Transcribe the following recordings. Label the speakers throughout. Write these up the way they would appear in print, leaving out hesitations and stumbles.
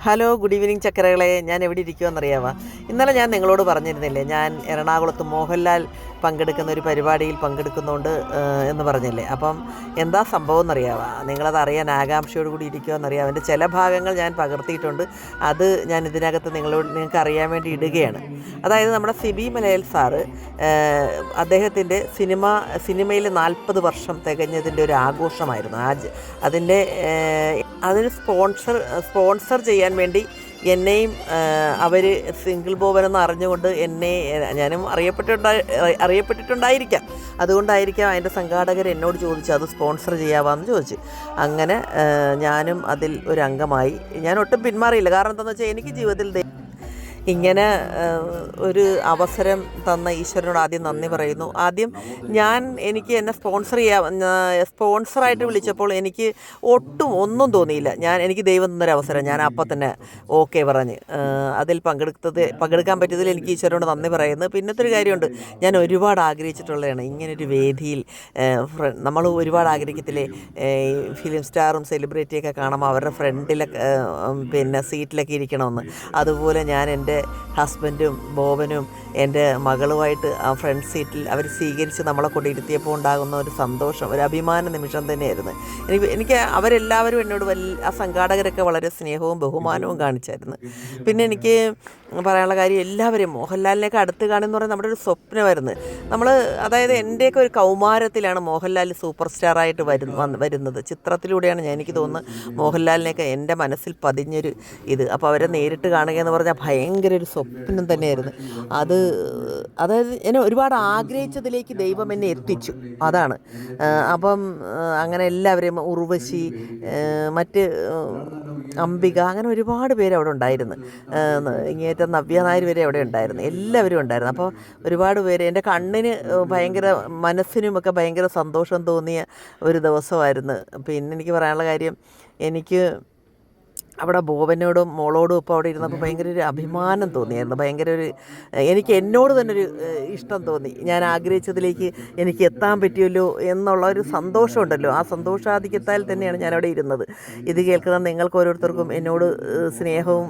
Speaker 1: Hello, good evening ചക്കരകളെ. ഞാൻ എവിടെ ഇരിക്കുമെന്നറിയാമോ? ഇന്നലെ ഞാൻ നിങ്ങളോട് പറഞ്ഞിരുന്നില്ലേ, ഞാൻ എറണാകുളത്ത് മോഹൻലാൽ പങ്കെടുക്കുന്ന ഒരു പരിപാടിയിൽ പങ്കെടുക്കുന്നുണ്ട് എന്ന് പറഞ്ഞില്ലേ. അപ്പം എന്താ സംഭവം എന്നറിയാമോ? നിങ്ങളത് അറിയാൻ ആകാംക്ഷയോട് കൂടി ഇരിക്കുമെന്നറിയാം. അതിൻ്റെ ചില ഭാഗങ്ങൾ ഞാൻ പകർത്തിയിട്ടുണ്ട്. അത് ഞാൻ ഇതിനകത്ത് നിങ്ങൾക്ക് അറിയാൻ വേണ്ടി ഇടുകയാണ്. അതായത് നമ്മുടെ സിബി മലയിൽ സാറ് അദ്ദേഹത്തിൻ്റെ സിനിമയിൽ 40 വർഷം തികഞ്ഞതിൻ്റെ ഒരു ആഘോഷമായിരുന്നു. അതിൻ്റെ അതിന് സ്പോൺസർ ചെയ്യാൻ വേണ്ടി എന്നെയും അവർ സിംഗിൾ ബോബനെന്ന് അറിഞ്ഞുകൊണ്ട് ഞാനും അറിയപ്പെട്ടിട്ടുണ്ടായിരിക്കാം. അതുകൊണ്ടായിരിക്കാം അതിൻ്റെ സംഘാടകർ എന്നോട് ചോദിച്ചു അത് സ്പോൺസർ ചെയ്യാവാന്ന് ചോദിച്ചു. അങ്ങനെ ഞാനും അതിൽ ഒരു അംഗമായി. ഞാൻ ഒട്ടും പിന്മാറിയില്ല. കാരണം എന്താണെന്ന് വെച്ചാൽ എനിക്ക് ജീവിതത്തിൽ ഇങ്ങനെ ഒരു അവസരം തന്ന ഈശ്വരനോട് ആദ്യം നന്ദി പറയുന്നു. ആദ്യം എനിക്ക് എന്നെ സ്പോൺസറായിട്ട് വിളിച്ചപ്പോൾ എനിക്ക് ഒന്നും തോന്നിയില്ല. എനിക്ക് ദൈവം തന്നൊരു അവസരം. ഞാൻ അപ്പം തന്നെ ഓക്കെ പറഞ്ഞ് അതിൽ പങ്കെടുക്കാൻ പറ്റിയതിൽ എനിക്ക് ഈശ്വരനോട് നന്ദി പറയുന്നു. പിന്നത്തെ ഒരു കാര്യമുണ്ട്, ഞാൻ ഒരുപാട് ആഗ്രഹിച്ചിട്ടുള്ളതാണ് ഇങ്ങനൊരു വേദിയിൽ. നമ്മൾ ഒരുപാട് ആഗ്രഹിക്കത്തില്ലേ, ഫിലിം സ്റ്റാറും സെലിബ്രിറ്റിയൊക്കെ കാണുമ്പോൾ അവരുടെ ഫ്രണ്ടിലൊക്കെ സീറ്റിലൊക്കെ ഇരിക്കണമെന്ന്. അതുപോലെ ഞാൻ എൻ്റെ ഹസ്ബൻഡും ബോബനും എൻ്റെ മകളുമായിട്ട് ആ ഫ്രണ്ട് സീറ്റിൽ അവർ സ്വീകരിച്ച് നമ്മളെ കൊണ്ടിരുത്തിയപ്പോൾ ഉണ്ടാകുന്ന ഒരു സന്തോഷം, ഒരു അഭിമാന നിമിഷം തന്നെയായിരുന്നു. എനിക്ക് അവരെല്ലാവരും എന്നോട് ആ സംഘാടകരൊക്കെ വളരെ സ്നേഹവും ബഹുമാനവും കാണിച്ചായിരുന്നു. പിന്നെ എനിക്ക് പറയാനുള്ള കാര്യം, എല്ലാവരും മോഹൻലാലിനെയൊക്കെ അടുത്ത് കാണുമെന്ന് പറയുന്നത് നമ്മുടെ ഒരു സ്വപ്നമായിരുന്നു. അതായത് എൻ്റെയൊക്കെ ഒരു കൗമാരത്തിലാണ് മോഹൻലാൽ സൂപ്പർ സ്റ്റാറായിട്ട് വരുന്നത്. ചിത്രത്തിലൂടെയാണ് എനിക്ക് തോന്നുന്നത് മോഹൻലാലിനെയൊക്കെ എൻ്റെ മനസ്സിൽ പതിഞ്ഞൊരു ഇത്. അപ്പോൾ അവരെ നേരിട്ട് കാണുക എന്ന് പറഞ്ഞാൽ ഭയങ്കര ഒരു സ്വപ്നം തന്നെയായിരുന്നു. അതായത് എന്നെ ഒരുപാട് ആഗ്രഹിച്ചതിലേക്ക് ദൈവം എന്നെ എത്തിച്ചു. അതാണ്. അപ്പം അങ്ങനെ എല്ലാവരെയും, ഉർവശി, മറ്റ് അംബിക, അങ്ങനെ ഒരുപാട് പേര് അവിടെ ഉണ്ടായിരുന്നു. ഇങ്ങേറ്റം നവ്യ നായർ വരെ അവിടെ ഉണ്ടായിരുന്നു. എല്ലാവരും ഉണ്ടായിരുന്നു. അപ്പോൾ ഒരുപാട് പേര് എൻ്റെ കണ്ണിന് മനസ്സിനുമൊക്കെ ഭയങ്കര സന്തോഷം തോന്നിയ ഒരു ദിവസമായിരുന്നു. പിന്നെ എനിക്ക് പറയാനുള്ള കാര്യം, എനിക്ക് അവിടെ ബോബനോടും മോളോടും ഇപ്പോൾ അവിടെ ഇരുന്നപ്പോൾ ഭയങ്കര ഒരു അഭിമാനം തോന്നിയായിരുന്നു. എനിക്ക് എന്നോട് തന്നെ ഒരു ഇഷ്ടം തോന്നി. ഞാൻ ആഗ്രഹിച്ചതിലേക്ക് എനിക്ക് എത്താൻ പറ്റിയല്ലോ എന്നുള്ള ഒരു സന്തോഷമുണ്ടല്ലോ, ആ സന്തോഷാധിക്യത്താൽ തന്നെയാണ് ഞാനവിടെ ഇരുന്നത്. ഇത് കേൾക്കുന്ന നിങ്ങൾക്ക് ഓരോരുത്തർക്കും എന്നോട് സ്നേഹവും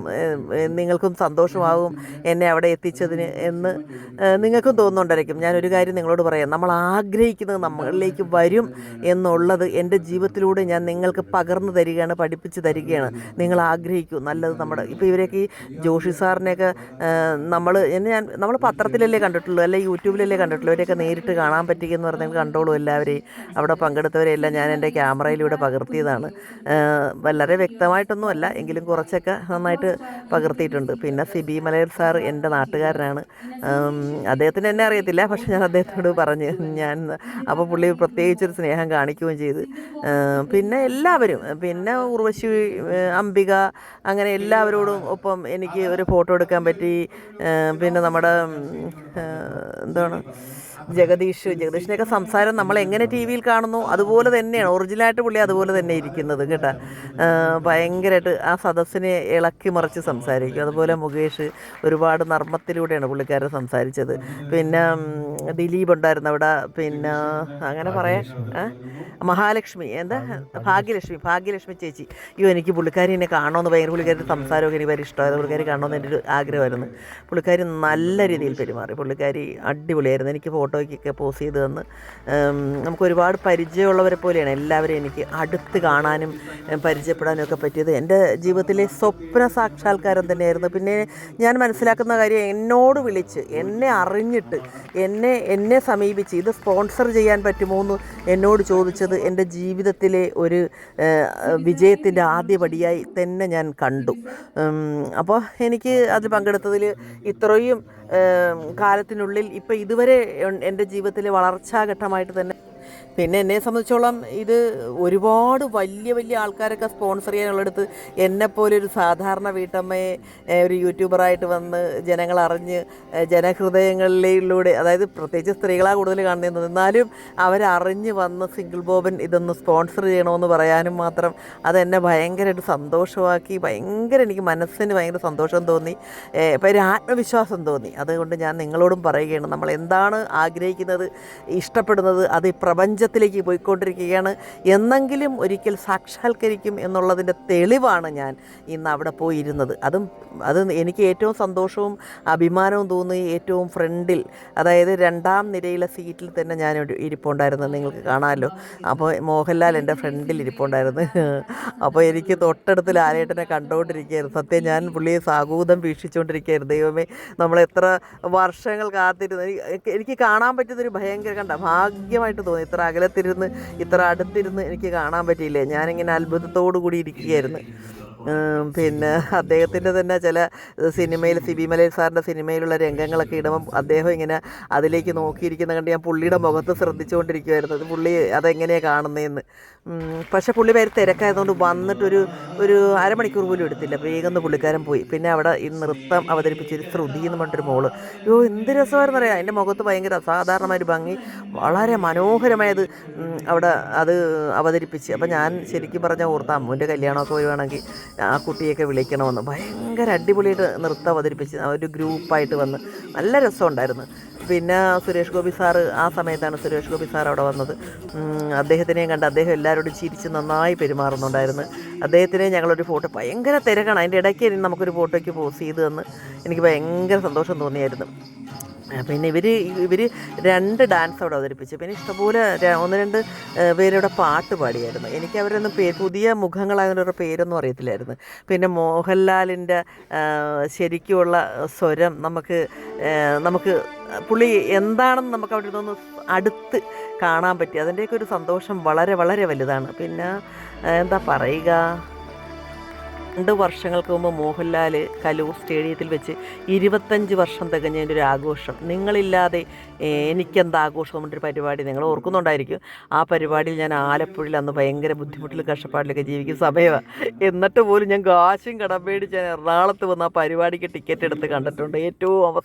Speaker 1: നിങ്ങൾക്കും സന്തോഷമാവും എന്നെ അവിടെ എത്തിച്ചതിന് എന്ന് നിങ്ങൾക്കും തോന്നുന്നുണ്ടായിരിക്കും. ഞാനൊരു കാര്യം നിങ്ങളോട് പറയാം, നമ്മൾ ആഗ്രഹിക്കുന്നത് നമ്മളിലേക്ക് വരും എന്നുള്ളത് എൻ്റെ ജീവിതത്തിലൂടെ ഞാൻ നിങ്ങൾക്ക് പകർന്നു തരികയാണ്, പഠിപ്പിച്ച് തരികയാണ്. നിങ്ങൾ ആഗ്രഹിക്കൂ നല്ലത്. ഇപ്പോൾ ഇവരെയൊക്കെ ഈ ജോഷി സാറിനെയൊക്കെ നമ്മൾ പത്രത്തിലല്ലേ കണ്ടിട്ടുള്ളൂ, അല്ലെങ്കിൽ യൂട്യൂബിലല്ലേ കണ്ടിട്ടുള്ളൂ. ഇവരെയൊക്കെ നേരിട്ട് കാണാൻ പറ്റുകയെന്ന് പറഞ്ഞാൽ കണ്ടോളൂ. എല്ലാവരെയും അവിടെ പങ്കെടുത്തവരെയെല്ലാം ഞാൻ എൻ്റെ ക്യാമറയിലൂടെ പകർത്തിയതാണ്. വളരെ വ്യക്തമായിട്ടൊന്നുമല്ല, എങ്കിലും കുറച്ചൊക്കെ നന്നായിട്ട് പകർത്തിയിട്ടുണ്ട്. പിന്നെ സിബി മലയിൽ സാർ എൻ്റെ നാട്ടുകാരനാണ്. അദ്ദേഹത്തിന് എന്നെ അറിയത്തില്ല, പക്ഷെ ഞാൻ അദ്ദേഹത്തോട് പറഞ്ഞ് അപ്പോൾ പുള്ളി പ്രത്യേകിച്ചൊരു സ്നേഹം കാണിക്കുകയും ചെയ്ത്. പിന്നെ എല്ലാവരും, പിന്നെ ഉർവശി, അംബിക, അങ്ങനെ എല്ലാവരോടും ഒപ്പം എനിക്ക് ഒരു ഫോട്ടോ എടുക്കാൻ പറ്റി. പിന്നെ നമ്മുടെ ജഗദീഷിനെയൊക്കെ സംസാരം നമ്മൾ എങ്ങനെ ടി വിയിൽ കാണുന്നു അതുപോലെ തന്നെയാണ്, ഒറിജിനലായിട്ട് പുള്ളി അതുപോലെ തന്നെ ഇരിക്കുന്നത് കേട്ടോ. ഭയങ്കരമായിട്ട് ആ സദസ്സിനെ ഇളക്കി മറിച്ച് സംസാരിക്കും. അതുപോലെ മുകേഷ് ഒരുപാട് നർമ്മത്തിലൂടെയാണ് പുള്ളിക്കാരൻ സംസാരിച്ചത്. പിന്നെ ദിലീപ് ഉണ്ടായിരുന്നു അവിടെ. പിന്നെ അങ്ങനെ പറയാം, മഹാലക്ഷ്മി, ഭാഗ്യലക്ഷ്മി ചേച്ചി. എനിക്ക് പുള്ളിക്കാരിനെ കാണണമെന്ന് പുള്ളിക്കാരി സംസാരമൊക്കെ എനിക്ക് ഭയങ്കര ഇഷ്ടമായിരുന്നു. പുള്ളിക്കാരി കാണണമെന്ന് എൻ്റെ ഒരു ആഗ്രഹമായിരുന്നു. പുള്ളിക്കാരി നല്ല രീതിയിൽ പെരുമാറി. പുള്ളിക്കാരി അടിപൊളിയായിരുന്നു. എനിക്ക് ഫോട്ടോയ്ക്കൊക്കെ പോസ് ചെയ്ത് തന്ന്. നമുക്ക് ഒരുപാട് പരിചയമുള്ളവരെ പോലെയാണ് എല്ലാവരെയും എനിക്ക് അടുത്ത് കാണാനും പരിചയപ്പെടാനും ഒക്കെ പറ്റിയത്. എൻ്റെ ജീവിതത്തിലെ സ്വപ്ന സാക്ഷാത്കാരം തന്നെയായിരുന്നു. പിന്നെ ഞാൻ മനസ്സിലാക്കുന്ന കാര്യം, എന്നോട് വിളിച്ച് എന്നെ അറിഞ്ഞിട്ട് എന്നെ സമീപിച്ച് ഇത് സ്പോൺസർ ചെയ്യാൻ പറ്റുമോ എന്ന് എന്നോട് ചോദിച്ചത് എൻ്റെ ജീവിതത്തിലെ ഒരു വിജയത്തിൻ്റെ ആദ്യപടിയായി തന്നെ ഞാൻ കണ്ടു. അപ്പോൾ എനിക്ക് അതിൽ പങ്കെടുത്തതിൽ ഇത്രയും കാലത്തിനുള്ളിൽ ഇപ്പോൾ ഇതുവരെ എൻ്റെ ജീവിതത്തിലെ വളർച്ചാഘട്ടമായിട്ട് തന്നെ. പിന്നെ എന്നെ സംബന്ധിച്ചോളം ഇത് ഒരുപാട് വലിയ ആൾക്കാരൊക്കെ സ്പോൺസർ ചെയ്യാനുള്ളടുത്ത് എന്നെപ്പോലെ ഒരു സാധാരണ വീട്ടമ്മയെ ഒരു യൂട്യൂബറായിട്ട് വന്ന് ജനങ്ങളറിഞ്ഞ് ജനഹൃദയങ്ങളിലൂടെ, അതായത് പ്രത്യേകിച്ച് സ്ത്രീകളാണ് കൂടുതൽ കാണുന്നത്, എന്നാലും അവരറിഞ്ഞ് വന്ന് സിംഗിൾ ബോബൻ ഇതൊന്ന് സ്പോൺസർ ചെയ്യണമെന്ന് പറയാനും മാത്രം അതെന്നെ ഭയങ്കരമായിട്ട് സന്തോഷമാക്കി. എനിക്ക് മനസ്സിന് ഭയങ്കര സന്തോഷം തോന്നി, ഇപ്പോൾ ഒരു ആത്മവിശ്വാസം തോന്നി. അതുകൊണ്ട് ഞാൻ നിങ്ങളോടും പറയുകയാണ്, നമ്മൾ എന്താണ് ആഗ്രഹിക്കുന്നത്, ഇഷ്ടപ്പെടുന്നത്, അത് പ്രപഞ്ച ഊർജ്ജത്തിലേക്ക് പോയിക്കൊണ്ടിരിക്കുകയാണ്. എന്നെങ്കിലും ഒരിക്കൽ സാക്ഷാത്കരിക്കും എന്നുള്ളതിൻ്റെ തെളിവാണ് ഞാൻ ഇന്ന് അവിടെ പോയിരുന്നത്. അത് എനിക്ക് ഏറ്റവും സന്തോഷവും അഭിമാനവും തോന്നി. ഏറ്റവും ഫ്രണ്ടിൽ, അതായത് 2ാം നിരയിലെ സീറ്റിൽ തന്നെ ഞാൻ ഇരിപ്പുണ്ടായിരുന്നു, നിങ്ങൾക്ക് കാണാമല്ലോ. അപ്പോൾ മോഹൻലാൽ എൻ്റെ ഫ്രണ്ടിൽ ഇരിപ്പുണ്ടായിരുന്നു. അപ്പോൾ എനിക്ക് തൊട്ടടുത്ത് ലാലേട്ടനെ കണ്ടുകൊണ്ടിരിക്കുകയായിരുന്നു. സത്യം ഞാൻ പുള്ളിയെ സാഗൂതം വീക്ഷിച്ചുകൊണ്ടിരിക്കുകയായിരുന്നു. ദൈവമേ, നമ്മളെത്ര വർഷങ്ങൾ കാത്തിരുന്നു. എനിക്ക് കാണാൻ പറ്റുന്നൊരു ഭയങ്കര ഭാഗ്യമായിട്ട് തോന്നി. ഇത്ര അകലത്തിരുന്ന് ഇത്ര അടുത്തിരുന്ന് എനിക്ക് കാണാൻ പറ്റിയില്ലേ. ഞാനിങ്ങനെ അത്ഭുതത്തോടു കൂടി ഇരിക്കുകയായിരുന്നു. പിന്നെ അദ്ദേഹത്തിൻ്റെ തന്നെ ചില സിനിമയിൽ, സിബി മലയിൽ സാറിൻ്റെ സിനിമയിലുള്ള രംഗങ്ങളൊക്കെ ഇടുമ്പം അദ്ദേഹം ഇങ്ങനെ അതിലേക്ക് നോക്കിയിരിക്കുന്ന കണ്ട് ഞാൻ പുള്ളിയുടെ മുഖത്ത് ശ്രദ്ധിച്ചുകൊണ്ടിരിക്കുമായിരുന്നു. പുള്ളി അതെങ്ങനെയാണ് കാണുന്നതെന്ന്. പക്ഷേ പുള്ളി പേര് തിരക്കായതുകൊണ്ട് വന്നിട്ടൊരു അരമണിക്കൂർ പോലും എടുത്തില്ല, വേഗം പുള്ളിക്കാരൻ പോയി. പിന്നെ അവിടെ ഈ നൃത്തം അവതരിപ്പിച്ചൊരു ശ്രുതി എന്ന് പറഞ്ഞിട്ടൊരു മോള്, എന്ത് രസമായിരുന്നു അറിയാം. എൻ്റെ മുഖത്ത് ഭയങ്കര അസാധാരണമായൊരു ഭംഗി, വളരെ മനോഹരമായത് അവിടെ അത് അവതരിപ്പിച്ച്. അപ്പം ഞാൻ ശരിക്കും പറഞ്ഞാൽ ഓർത്താം, അമ്മുവിൻ്റെ കല്യാണമൊക്കെ വരുവാണെങ്കിൽ ആ കുട്ടിയൊക്കെ വിളിക്കണമെന്ന്. ഭയങ്കര അടിപൊളിയായിട്ട് നൃത്തം അവതരിപ്പിച്ച് ഒരു ഗ്രൂപ്പായിട്ട് വന്ന് നല്ല രസമുണ്ടായിരുന്നു. പിന്നെ സുരേഷ് ഗോപി സാറ്, ആ സമയത്താണ് സുരേഷ് ഗോപി സാർ അവിടെ വന്നത്. അദ്ദേഹത്തിനെയും കണ്ട് അദ്ദേഹം എല്ലാവരോടും ചിരിച്ച് നന്നായി പെരുമാറുന്നുണ്ടായിരുന്നു. അദ്ദേഹത്തിനെ ഞങ്ങളൊരു ഫോട്ടോ, ഭയങ്കര തിരക്കാണ്, അതിൻ്റെ ഇടയ്ക്ക് നമുക്കൊരു ഫോട്ടോയ്ക്ക് പോസ് ചെയ്ത് തന്ന് എനിക്ക് ഭയങ്കര സന്തോഷം തോന്നിയായിരുന്നു. പിന്നെ ഇവർ 2 ഡാൻസ് അവിടെ അവതരിപ്പിച്ചു. പിന്നെ ഇഷ്ടംപോലെ 1-2 പേരുടെ പാട്ട് പാടിയായിരുന്നു. എനിക്ക് അവരൊന്നും പുതിയ മുഖങ്ങളായവരുടെ പേരൊന്നും അറിയത്തില്ലായിരുന്നു. പിന്നെ മോഹൻലാലിൻ്റെ ശരിക്കുമുള്ള സ്വരം നമുക്ക് പുള്ളി എന്താണെന്ന് നമുക്ക് അവിടെ നിന്ന് അടുത്ത് കാണാൻ പറ്റി. അതിൻ്റെയൊക്കെ ഒരു സന്തോഷം വളരെ വളരെ വലുതാണ്. പിന്നെ എന്താ പറയുക, 2 വർഷങ്ങൾക്ക് മുമ്പ് മോഹൻലാൽ കലൂർ സ്റ്റേഡിയത്തിൽ വെച്ച് 25 വർഷം തികഞ്ഞതിൻ്റെ ഒരു ആഘോഷം, നിങ്ങളില്ലാതെ എനിക്കെന്താ ആഘോഷം എന്നൊരു പരിപാടി നിങ്ങൾ ഓർക്കുന്നുണ്ടായിരിക്കും. ആ പരിപാടിയിൽ ഞാൻ ആലപ്പുഴയിൽ അന്ന് ഭയങ്കര ബുദ്ധിമുട്ടിലും കഷ്ടപ്പാടിലൊക്കെ ജീവിക്കുന്ന സമയമാണ്. എന്നിട്ട് പോലും ഞാൻ കാശും കടം പേടിച്ച് ഞാൻ എറണാകുളത്ത് വന്ന് ആ പരിപാടിക്ക് ടിക്കറ്റ് എടുത്ത് കണ്ടിട്ടുണ്ട്. ഏറ്റവും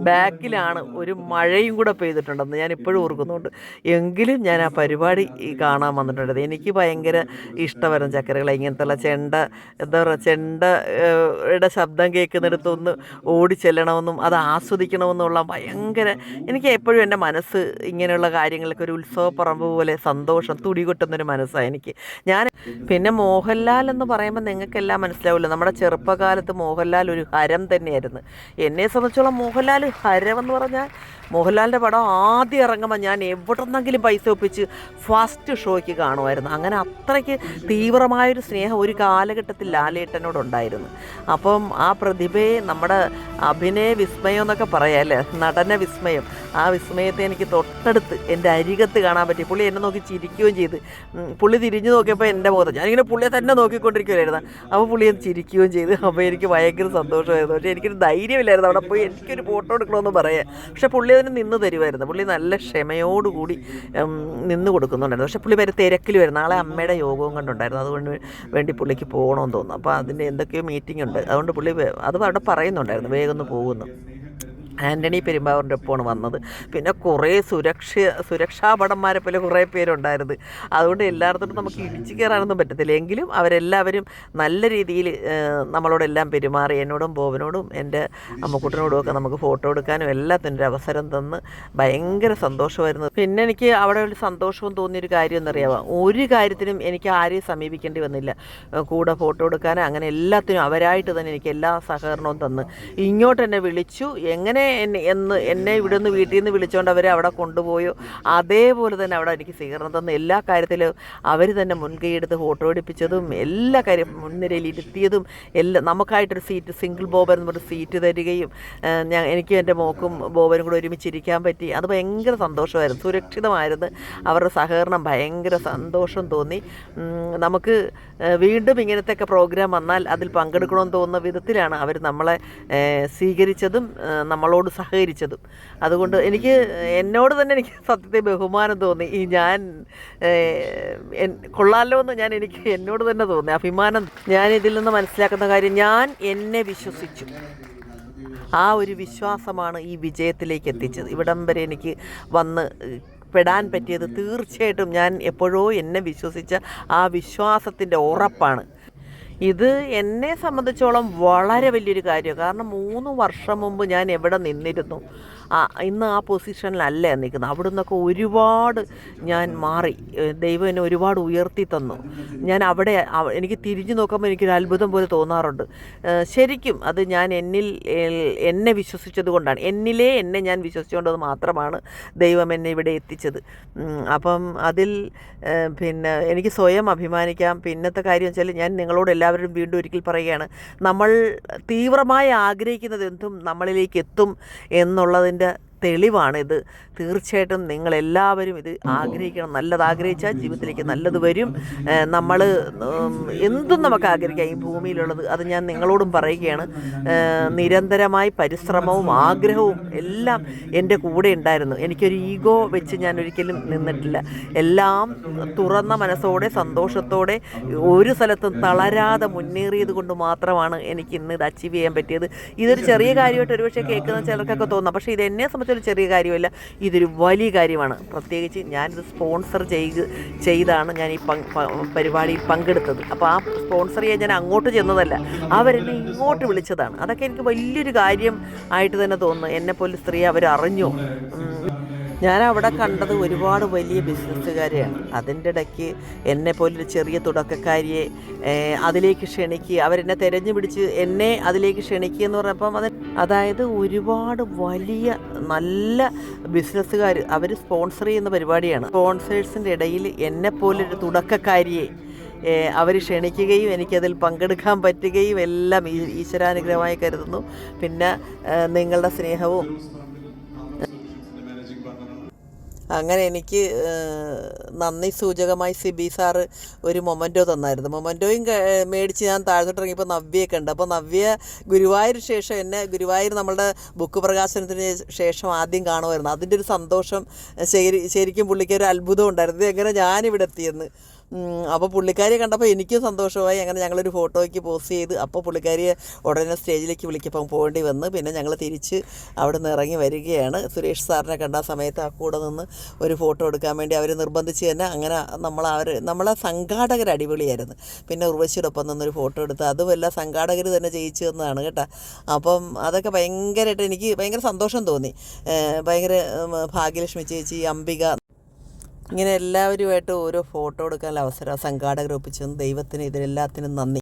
Speaker 1: ബാക്കിലാണ്, ഒരു മഴയും കൂടെ പെയ്തിട്ടുണ്ടെന്ന് ഞാൻ ഇപ്പോഴും ഓർക്കുന്നുണ്ട്. എങ്കിലും ഞാൻ ആ പരിപാടി കാണാൻ വന്നിട്ടുണ്ട്. എനിക്ക് ഭയങ്കര ഇഷ്ടമായിരുന്നു ചക്കരകളെ, ഇങ്ങനത്തുള്ള എന്താ പറയുക, ചെണ്ടയുടെ ശബ്ദം കേൾക്കുന്നിടത്തൊന്ന് ഓടി ചെല്ലണമെന്നും അത് ആസ്വദിക്കണമെന്നുള്ള ഭയങ്കര, എനിക്ക് എപ്പോഴും എൻ്റെ മനസ്സ് ഇങ്ങനെയുള്ള കാര്യങ്ങളൊക്കെ ഒരു ഉത്സവപ്പറമ്പ് പോലെ സന്തോഷം തുടികൊട്ടുന്നൊരു മനസ്സാണ് എനിക്ക്. പിന്നെ മോഹൻലാൽ എന്ന് പറയുമ്പോൾ നിങ്ങൾക്കെല്ലാം മനസ്സിലാവില്ല, നമ്മുടെ ചെറുപ്പകാലത്ത് മോഹൻലാൽ ഒരു ഹരം തന്നെയായിരുന്നു. എന്നെ സംബന്ധിച്ചോളം മോഹൻലാൽ ഹരമെന്ന് പറഞ്ഞാൽ, മോഹൻലാലിൻ്റെ പടം ആദ്യം ഇറങ്ങുമ്പോൾ ഞാൻ എവിടെന്നെങ്കിലും പൈസ ഒപ്പിച്ച് ഫസ്റ്റ് ഷോയ്ക്ക് കാണുമായിരുന്നു. അങ്ങനെ അത്രയ്ക്ക് തീവ്രമായൊരു സ്നേഹം ഒരു കാലഘട്ടത്തിൽ ലാലേട്ടനോടുണ്ടായിരുന്നു. അപ്പം ആ പ്രതിഭയെ, നമ്മുടെ അഭിനയ വിസ്മയം എന്നൊക്കെ പറയാം അല്ലേ, നടന വിസ്മയം, ആ വിസ്മയത്തെ എനിക്ക് തൊട്ടടുത്ത് എൻ്റെ അരികത്ത് കാണാൻ പറ്റി. പുള്ളി എന്നെ നോക്കി ചിരിക്കുകയും ചെയ്ത്. പുള്ളി തിരിഞ്ഞു നോക്കിയപ്പോൾ എൻ്റെ മുഖത്ത്, ഞാനിങ്ങനെ പുള്ളിയെ തന്നെ നോക്കിക്കൊണ്ടിരിക്കുകയായിരുന്നു. അപ്പോൾ പുള്ളി എന്ന് ചിരിക്കുകയും ചെയ്ത്. അപ്പോൾ എനിക്ക് ഭയങ്കര സന്തോഷമായിരുന്നു. പക്ഷേ എനിക്കൊരു ധൈര്യമില്ലായിരുന്നു അവിടെ പോയി എനിക്കൊരു ഫോട്ടോ എടുക്കണമെന്ന് പറയാം. പക്ഷേ പുള്ളി അതിന് നിന്ന് തരുമായിരുന്നു. പുള്ളി നല്ല ക്ഷമയോടുകൂടി നിന്ന് കൊടുക്കുന്നുണ്ടായിരുന്നു. പക്ഷേ പുള്ളി വരെ തിരക്കിൽ വരും. നാളെ അമ്മയുടെ യോഗവും കണ്ടുണ്ടായിരുന്നു, അതുകൊണ്ട് വേണ്ടി പുള്ളിക്ക് പോകണമെന്ന് തോന്നുന്നു. അപ്പോൾ അതിൻ്റെ എന്തൊക്കെയോ മീറ്റിംഗ് ഉണ്ട്, അതുകൊണ്ട് പുള്ളി അത് അവിടെ പറയുന്നുണ്ടായിരുന്നു വേഗം ഒന്ന് പോകുന്നു. ആൻ്റണി പെരുമ്പാവൂരിൻ്റെ ഒപ്പമാണ് വന്നത്. പിന്നെ കുറേ സുരക്ഷാ ഭടന്മാരെ പോലെ കുറേ പേരുണ്ടായിരുന്നു. അതുകൊണ്ട് എല്ലായിടത്തോട്ടും നമുക്ക് ഇടിച്ചു കയറാനൊന്നും പറ്റത്തില്ല. എങ്കിലും അവരെല്ലാവരും നല്ല രീതിയിൽ നമ്മളോടെല്ലാം പെരുമാറി. എന്നോടും ബോബനോടും എൻ്റെ അമ്മക്കുട്ടനോടും ഒക്കെ നമുക്ക് ഫോട്ടോ എടുക്കാനും എല്ലാത്തിനും ഒരു അവസരം തന്ന് ഭയങ്കര സന്തോഷമായിരുന്നു. പിന്നെ എനിക്ക് അവിടെ ഒരു സന്തോഷവും തോന്നിയൊരു കാര്യം എന്നറിയാമോ, ഒരു കാര്യത്തിനും എനിക്ക് ആരെയും സമീപിക്കേണ്ടി വന്നില്ല. കൂടെ ഫോട്ടോ എടുക്കാനും അങ്ങനെ എല്ലാത്തിനും അവരായിട്ട് തന്നെ എനിക്ക് എല്ലാ സഹകരണവും തന്ന് ഇങ്ങോട്ട് എന്നെ വിളിച്ചു. എങ്ങനെ എന്നെ ഇവിടെ നിന്ന് വീട്ടിൽ നിന്ന് വിളിച്ചുകൊണ്ട് അവരെ അവിടെ കൊണ്ടുപോയോ അതേപോലെ തന്നെ അവിടെ എനിക്ക് സ്വീകരണം തന്ന എല്ലാ കാര്യത്തിലും അവർ തന്നെ മുൻകൈ എടുത്ത് ഫോട്ടോ എടുപ്പിച്ചതും എല്ലാ കാര്യം മുൻനിരയിൽ ഇരുത്തിയതും എല്ലാം നമുക്കായിട്ടൊരു സീറ്റ്, സിംഗിൾ ബോബൻ എന്ന് പറഞ്ഞൊരു സീറ്റ് തരികയും എനിക്കും എൻ്റെ മോക്കും ബോബനും കൂടെ ഒരുമിച്ചിരിക്കാൻ പറ്റി. അത് ഭയങ്കര സന്തോഷമായിരുന്നു, സുരക്ഷിതമായിരുന്നു. അവരുടെ സഹകരണം ഭയങ്കര സന്തോഷം തോന്നി. നമുക്ക് വീണ്ടും ഇങ്ങനത്തെയൊക്കെ പ്രോഗ്രാം വന്നാൽ അതിൽ പങ്കെടുക്കണമെന്ന് തോന്നുന്ന വിധത്തിലാണ് അവർ നമ്മളെ സ്വീകരിച്ചതും നമ്മളോട് സഹകരിച്ചതും. അതുകൊണ്ട് എന്നോട് തന്നെ എനിക്ക് സത്യത്തിൽ ബഹുമാനം തോന്നി. ഞാൻ കൊള്ളാമല്ലോ എന്ന് എനിക്ക് എന്നോട് തന്നെ തോന്നി, അഭിമാനം. ഞാൻ ഇതിൽ നിന്ന് മനസ്സിലാക്കുന്ന കാര്യം, ഞാൻ എന്നെ വിശ്വസിച്ചു. ആ ഒരു വിശ്വാസമാണ് ഈ വിജയത്തിലേക്ക് എത്തിച്ചത്. ഇവിടം വരെ എനിക്ക് വന്ന് പെടാൻ പറ്റിയത് തീർച്ചയായിട്ടും ഞാൻ എപ്പോഴോ എന്നെ വിശ്വസിച്ച ആ വിശ്വാസത്തിൻ്റെ ഉറപ്പാണ്. ഇത് എന്നെ സംബന്ധിച്ചോളം വളരെ വലിയൊരു കാര്യമാണ്. കാരണം 3 വർഷം മുമ്പ് ഞാൻ എവിടെ നിന്നിരുന്നു, ഇന്ന് ആ പൊസിഷനിലല്ല നിൽക്കുന്നത്. അവിടെ നിന്നൊക്കെ ഒരുപാട് ഞാൻ മാറി. ദൈവം എന്നെ ഒരുപാട് ഉയർത്തി തന്നു. ഞാൻ അവിടെ എനിക്ക് തിരിഞ്ഞു നോക്കുമ്പോൾ എനിക്കൊരു അത്ഭുതം പോലെ തോന്നാറുണ്ട്. ശരിക്കും അത് ഞാൻ എന്നെ വിശ്വസിച്ചത് കൊണ്ടാണ്, എന്നെ ഞാൻ വിശ്വസിച്ചുകൊണ്ടത് മാത്രമാണ് ദൈവം എന്നെ ഇവിടെ എത്തിച്ചത്. അപ്പം അതിൽ പിന്നെ എനിക്ക് സ്വയം അഭിമാനിക്കാം. പിന്നത്തെ കാര്യം വെച്ചാൽ ഞാൻ നിങ്ങളോട് എല്ലാവരും വീണ്ടും ഒരിക്കൽ പറയുകയാണ്, നമ്മൾ തീവ്രമായി ആഗ്രഹിക്കുന്നത് എന്തും നമ്മളിലേക്ക് എത്തും എന്നുള്ളതിൻ്റെ തെളിവാണിത്. തീർച്ചയായിട്ടും നിങ്ങളെല്ലാവരും ഇത് ആഗ്രഹിക്കണം. നല്ലത് ആഗ്രഹിച്ചാൽ ജീവിതത്തിലേക്ക് നല്ലത് വരും. നമ്മൾ എന്തും നമുക്ക് ആഗ്രഹിക്കാം ഈ ഭൂമിയിലുള്ളത്. അത് ഞാൻ നിങ്ങളോടും പറയുകയാണ്. നിരന്തരമായി പരിശ്രമവും ആഗ്രഹവും എല്ലാം എൻ്റെ കൂടെ ഉണ്ടായിരുന്നു. എനിക്കൊരു ഈഗോ വെച്ച് ഞാൻ ഒരിക്കലും നിന്നിട്ടില്ല. എല്ലാം തുറന്ന മനസ്സോടെ സന്തോഷത്തോടെ ഒരു സ്ഥലത്തും തളരാതെ മുന്നേറിയത് കൊണ്ട് മാത്രമാണ് എനിക്ക് ഇന്ന് ഇത് അച്ചീവ് ചെയ്യാൻ പറ്റിയത്. ഇതൊരു ചെറിയ കാര്യമായിട്ട് ഒരുപക്ഷെ കേൾക്കുന്ന ചിലർക്കൊക്കെ തോന്നാം, പക്ഷേ ഇത് എന്നെ സംബന്ധിച്ചൊരു ചെറിയ കാര്യമല്ല, ഇതൊരു വലിയ കാര്യമാണ്. പ്രത്യേകിച്ച് ഞാനിത് സ്പോൺസർ ചെയ്താണ് ഞാൻ ഈ പരിപാടിയിൽ പങ്കെടുത്തത്. അപ്പോൾ ആ സ്പോൺസർ ചെയ്യാൻ ഞാൻ അങ്ങോട്ട് ചെന്നതല്ല, അവരെന്നെ ഇങ്ങോട്ട് വിളിച്ചതാണ്. അതൊക്കെ എനിക്ക് വലിയൊരു കാര്യം ആയിട്ട് തന്നെ തോന്നുന്നു. എന്നെപ്പോലെ സ്ത്രീ അവരറിഞ്ഞു. ഞാൻ അവിടെ കണ്ടത് ഒരുപാട് വലിയ ബിസിനസ്സുകാരെയാണ്. അതിൻ്റെ ഇടയ്ക്ക് എന്നെപ്പോലൊരു ചെറിയ തുടക്കക്കാരിയെ അതിലേക്ക് ക്ഷണിക്കുക, അവരെന്നെ തിരഞ്ഞു പിടിച്ച് എന്നെ അതിലേക്ക് ക്ഷണിക്കുക എന്ന് പറഞ്ഞപ്പം അതായത് ഒരുപാട് വലിയ നല്ല ബിസിനസ്സുകാർ അവർ സ്പോൺസർ ചെയ്യുന്ന പരിപാടിയാണ്. സ്പോൺസേഴ്സിൻ്റെ ഇടയിൽ എന്നെപ്പോലൊരു തുടക്കക്കാരിയെ അവർ ക്ഷണിക്കുകയും എനിക്കതിൽ പങ്കെടുക്കാൻ പറ്റുകയും എല്ലാം ഈശ്വരാനുഗ്രഹമായി കരുതുന്നു. പിന്നെ നിങ്ങളുടെ സ്നേഹവും. അങ്ങനെ എനിക്ക് നന്ദി സൂചകമായി സിബി സാറ് ഒരു മൊമൻറ്റോ തന്നായിരുന്നു. മൊമൻറ്റോയും മേടിച്ച് ഞാൻ താഴത്തോട്ടിറങ്ങിയപ്പോൾ നവ്യയൊക്കെ ഉണ്ട്. അപ്പോൾ നവ്യ ഗുരുവായൂർ ശേഷം എന്നെ ഗുരുവായൂർ നമ്മളുടെ ബുക്ക് പ്രകാശനത്തിന് ശേഷം ആദ്യം കാണുമായിരുന്നു. അതിൻ്റെ ഒരു സന്തോഷം ശരിക്കും പുള്ളിക്ക് ഒരു അത്ഭുതം ഉണ്ടായിരുന്നു, എങ്ങനെ ഞാനിവിടെ എത്തിയെന്ന്. അപ്പോൾ പുള്ളിക്കാരിയെ കണ്ടപ്പോൾ എനിക്കും സന്തോഷമായി. അങ്ങനെ ഞങ്ങളൊരു ഫോട്ടോയ്ക്ക് പോസ്റ്റ് ചെയ്ത് അപ്പോൾ പുള്ളിക്കാരിയെ ഉടനെ സ്റ്റേജിലേക്ക് വിളിക്കപ്പം പോകേണ്ടി വന്ന്. പിന്നെ ഞങ്ങൾ തിരിച്ച് അവിടെ നിന്ന് ഇറങ്ങി വരികയാണ്. സുരേഷ് സാറിനെ കണ്ട സമയത്ത് ആ കൂടെ നിന്ന് ഒരു ഫോട്ടോ എടുക്കാൻ വേണ്ടി അവർ നിർബന്ധിച്ച് തന്നെ അങ്ങനെ നമ്മളെ സംഘാടകർ അടിപൊളിയായിരുന്നു. പിന്നെ ഉർവശിയുടെ ഒപ്പം നിന്നൊരു ഫോട്ടോ എടുത്ത് അതുമല്ല സംഘാടകർ തന്നെ ചെയ്യിച്ചു തന്നതാണ് കേട്ടോ. അപ്പം അതൊക്കെ ഭയങ്കരമായിട്ട് എനിക്ക് ഭയങ്കര സന്തോഷം തോന്നി. ഭയങ്കര ഭാഗ്യലക്ഷ്മി ചേച്ചി, അംബിക, ഇങ്ങനെ എല്ലാവരുമായിട്ട് ഓരോ ഫോട്ടോ എടുക്കാനുള്ള അവസരം സംഘാടകർ ഒപ്പിച്ചു തന്നു. ദൈവത്തിന് ഇതിലെല്ലാത്തിനും നന്ദി.